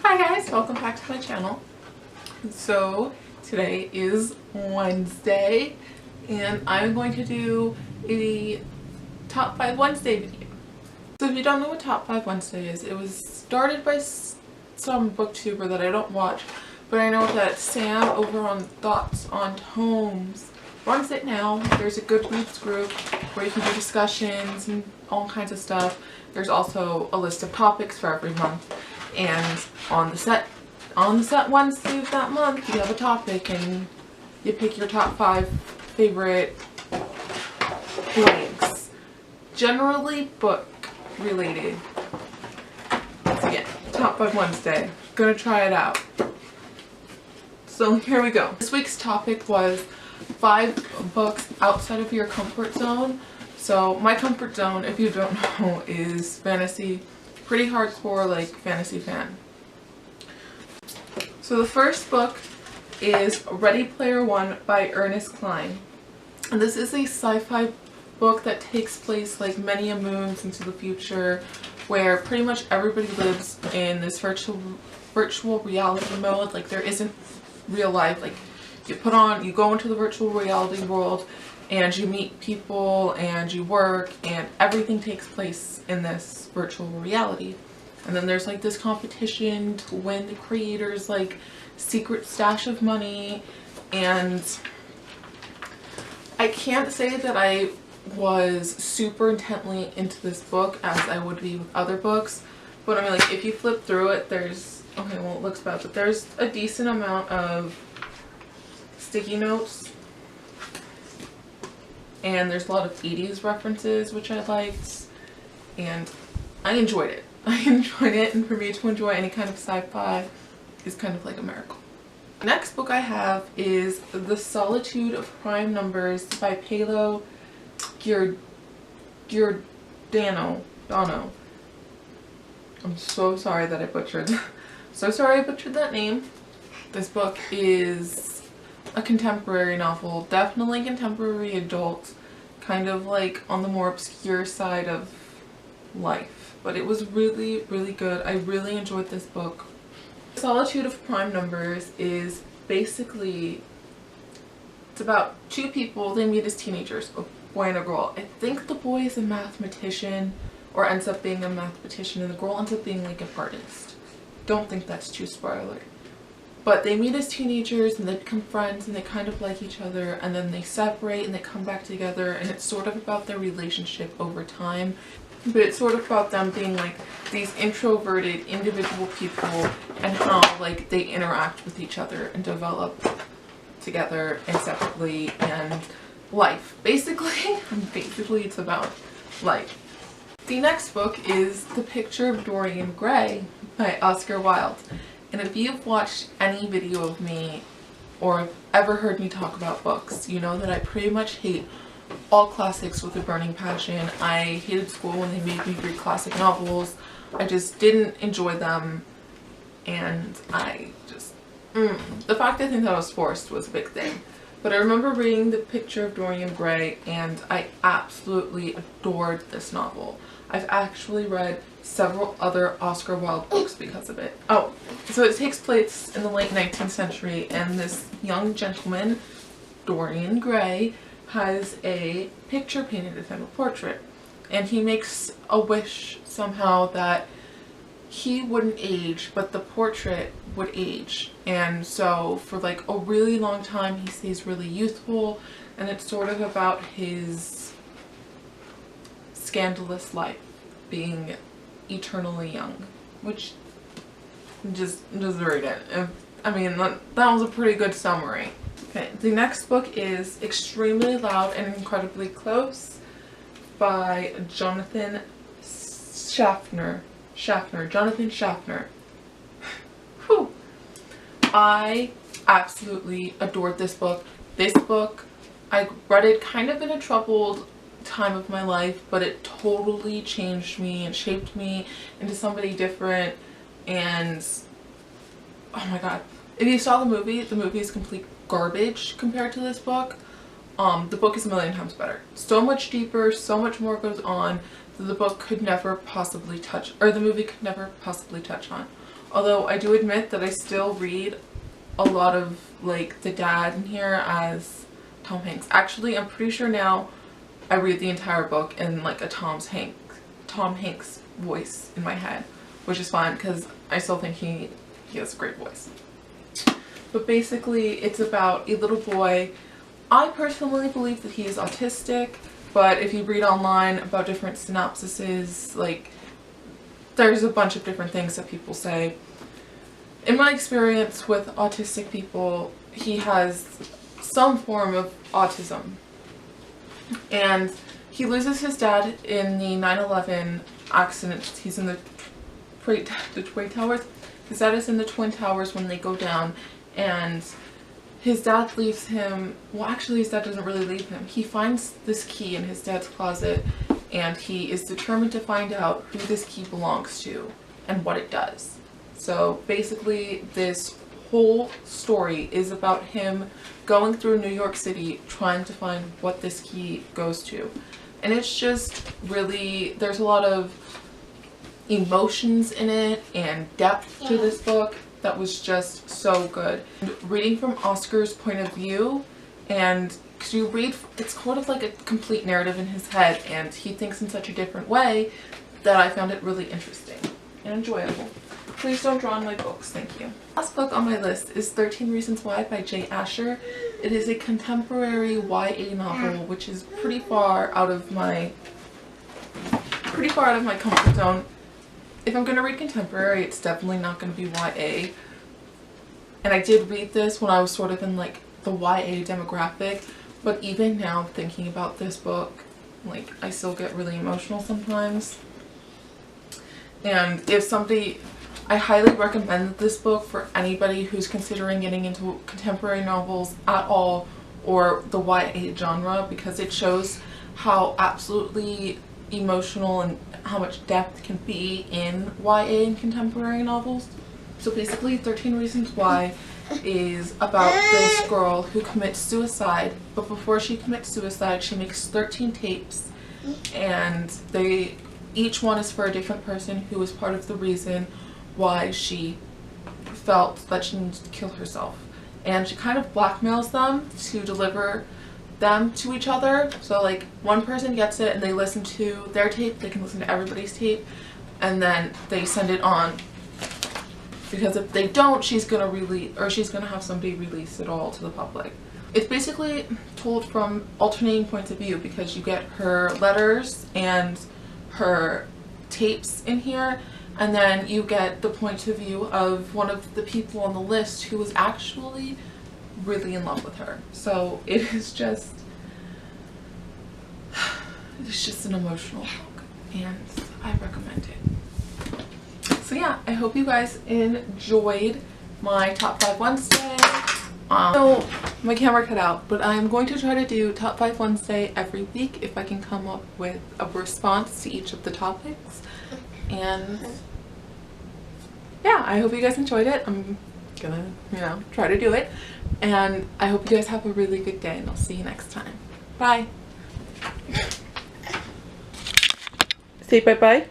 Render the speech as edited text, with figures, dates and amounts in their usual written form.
Hi guys, welcome back to my channel. So today is Wednesday and I'm going to do a Top 5 Wednesday video. So if you don't know what Top 5 Wednesday is, it was started by some booktuber that I don't watch, but I know that Sam over on Thoughts on Tomes runs it now. There's a Goodreads group where you can do discussions and all kinds of stuff. There's also a list of topics for every month. And on the set Wednesday of that month, you have a topic and you pick your top 5 favorite blanks. Generally book related. So again, Top 5 Wednesday. Gonna try it out. So here we go. This week's topic was 5 books outside of your comfort zone. So my comfort zone, if you don't know, is fantasy. Pretty hardcore, like, fantasy fan. So the first book is Ready Player One by Ernest Cline. And this is a sci-fi book that takes place like many a moons into the future, where pretty much everybody lives in this virtual reality mode. Like, there isn't real life. Like, you go into the virtual reality world and you meet people and you work and everything takes place in this virtual reality. And then there's like this competition to win the creator's like secret stash of money. And I can't say that I was super intently into this book as I would be with other books, but I mean, like, if you flip through it, there's, okay, well, it looks bad, but there's a decent amount of sticky notes. And there's a lot of 80s references, which I liked, and I enjoyed it. And for me to enjoy any kind of sci-fi is kind of like a miracle. The next book I have is The Solitude of Prime Numbers by Paolo Giordano. I'm so sorry that I butchered that name. This book is a contemporary novel, definitely contemporary adult, kind of like on the more obscure side of life, but it was really, really good. I really enjoyed this book. Solitude of Prime Numbers is basically, it's about 2 people, they meet as teenagers, a boy and a girl. I think the boy is a mathematician, or ends up being a mathematician, and the girl ends up being like an artist. Don't think that's too spoiler. But they meet as teenagers and they become friends and they kind of like each other, and then they separate and they come back together, and it's sort of about their relationship over time. But it's sort of about them being like these introverted individual people and how like they interact with each other and develop together and separately, and life. Basically it's about life. The next book is The Picture of Dorian Gray by Oscar Wilde. And if you've watched any video of me or ever heard me talk about books, you know that I pretty much hate all classics with a burning passion. I hated school when they made me read classic novels. I just didn't enjoy them, and the fact I think that I was forced was a big thing. But I remember reading The Picture of Dorian Gray and I absolutely adored this novel. I've actually read several other Oscar Wilde books because of it. Oh, so it takes place in the late 19th century, and this young gentleman, Dorian Gray, has a picture painted of him, a portrait, and he makes a wish somehow that he wouldn't age, but the portrait would age. And so for like a really long time he stays really youthful, and it's sort of about his scandalous life, being eternally young, which just read it. I mean, that was a pretty good summary. Okay, the next book is Extremely Loud and Incredibly Close by Jonathan Schaffner. Jonathan Schaffner. Whew. I absolutely adored this book. This book, I read it kind of in a troubled time of my life, but it totally changed me and shaped me into somebody different. And oh my god, if you saw the movie is complete garbage compared to this book. The book is a million times better. So much deeper, so much more goes on that the book could never possibly touch, or the movie could never possibly touch on. Although I do admit that I still read a lot of like the dad in here as Tom Hanks. Actually, I'm pretty sure now I read the entire book in like a Tom Hanks voice in my head, which is fine because I still think he has a great voice. But basically it's about a little boy. I personally believe that he is autistic, but if you read online about different synopsises, like there's a bunch of different things that people say. In my experience with autistic people, he has some form of autism. And he loses his dad in the 9/11 accident. He's in the Twin Towers. His dad is in the Twin Towers when they go down, and his dad leaves him. Well, actually his dad doesn't really leave him. He finds this key in his dad's closet, and he is determined to find out who this key belongs to and what it does. So basically this whole story is about him going through New York City trying to find what this key goes to. And it's just really, there's a lot of emotions in it and depth to this book that was just so good. And reading from Oscar's point of view, and because you read, it's sort of like a complete narrative in his head, and he thinks in such a different way that I found it really interesting and enjoyable. Please don't draw on my books, thank you. Last book on my list is 13 Reasons Why by Jay Asher. It is a contemporary YA novel, which is pretty far out of my comfort zone. If I'm going to read contemporary, it's definitely not going to be YA. And I did read this when I was sort of in like the YA demographic, but even now thinking about this book, like I still get really emotional sometimes. And if somebody, I highly recommend this book for anybody who's considering getting into contemporary novels at all, or the YA genre, because it shows how absolutely emotional and how much depth can be in YA and contemporary novels. So basically 13 Reasons Why is about this girl who commits suicide, but before she commits suicide she makes 13 tapes, and each one is for a different person who was part of the reason why she felt that she needed to kill herself. And she kind of blackmails them to deliver them to each other. So like one person gets it and they listen to their tape, they can listen to everybody's tape, and then they send it on. Because if they don't, she's gonna have somebody release it all to the public. It's basically told from alternating points of view, because you get her letters and her tapes in here, and then you get the point of view of one of the people on the list who was actually really in love with her. So it's just an emotional book, and I recommend it. So yeah, I hope you guys enjoyed my Top 5 Wednesday. So my camera cut out, but I'm going to try to do Top 5 Wednesday every week if I can come up with a response to each of the topics. And yeah, I hope you guys enjoyed it. I'm gonna, try to do it. And I hope you guys have a really good day, and I'll see you next time. Bye. Say bye-bye.